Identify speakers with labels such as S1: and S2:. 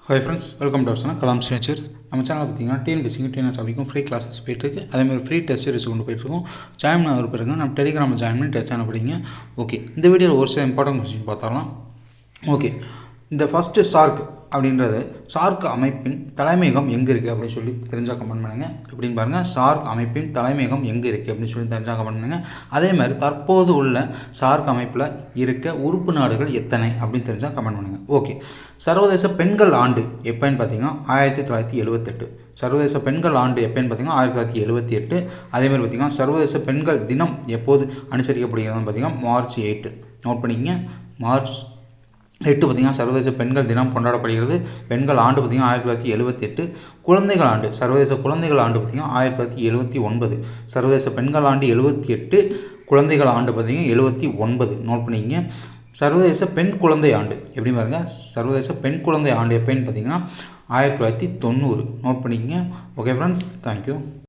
S1: Hi friends, welcome to our channel Kalam natures. நம்ம சேனல் பார்த்தீங்கன்னா டிஎன்பிசிக்கு டிஎன்எஸ் அப்படிக்கும் ஃப்ரீ கிளாஸஸ் போயிட்டுருக்கு. அதேமாதிரி ஃப்ரீ டெஸ்ட் சீரிஸ் கொண்டு போயிட்டுருக்கோம். ஜாயின் பண்ண பிறகு நம்ம டெலிகிராமில் ஜாயின் பண்ணி டெஸ்ட் படிங்க. ஓகே, இந்த வீடியோவில் ஒரு சில இம்பார்ட்டன்ட் கொஸ்டின் பார்த்தாலாம். ஓகே, இந்த ஃபஸ்ட்டு சார்க் அப்படின்றது சார்க் அமைப்பின் தலைமையகம் எங்கே இருக்குது அப்படின்னு சொல்லி தெரிஞ்சால் கமெண்ட் பண்ணுங்கள். எப்படின்னு பாருங்கள், சார்க் அமைப்பின் தலைமையகம் எங்கே இருக்குது அப்படின்னு சொல்லி தெரிஞ்சால் கமெண்ட் பண்ணுங்கள். அதே மாதிரி தற்போது உள்ள சார்க் அமைப்பில் இருக்க உறுப்பு நாடுகள் எத்தனை அப்படின்னு தெரிஞ்சால் கமெண்ட் பண்ணுங்கள். ஓகே, சர்வதேச பெண்கள் ஆண்டு எப்போன்னு பார்த்தீங்கன்னா 1978. சர்வதேச பெண்கள் ஆண்டு எப்போன்னு பார்த்தீங்கன்னா 1978. அதேமாதிரி பார்த்திங்கன்னா சர்வதேச பெண்கள் தினம் எப்போது அனுசரிக்கப்படுகிறதுன்னு பார்த்தீங்கன்னா March 8. நோட் பண்ணிக்கங்க, March 8 பார்த்திங்கன்னா சர்வதேச பெண்கள் தினம் கொண்டாடப்படுகிறது. பெண்கள் ஆண்டு பார்த்திங்கன்னா 1978. குழந்தைகள் ஆண்டு, சர்வதேச குழந்தைகள் ஆண்டு பார்த்திங்கன்னா 1979. சர்வதேச பெண்கள் ஆண்டு 78, குழந்தைகள் ஆண்டு பார்த்திங்கன்னா 79. நோட் பண்ணிக்கங்க. சர்வதேச பெண் குழந்தை ஆண்டு எப்படி பாருங்க, சர்வதேச பெண் குழந்தை ஆண்டு எப்போன்னு பார்த்தீங்கன்னா 1990. நோட் பண்ணிக்கங்க. Okay friends, thank you.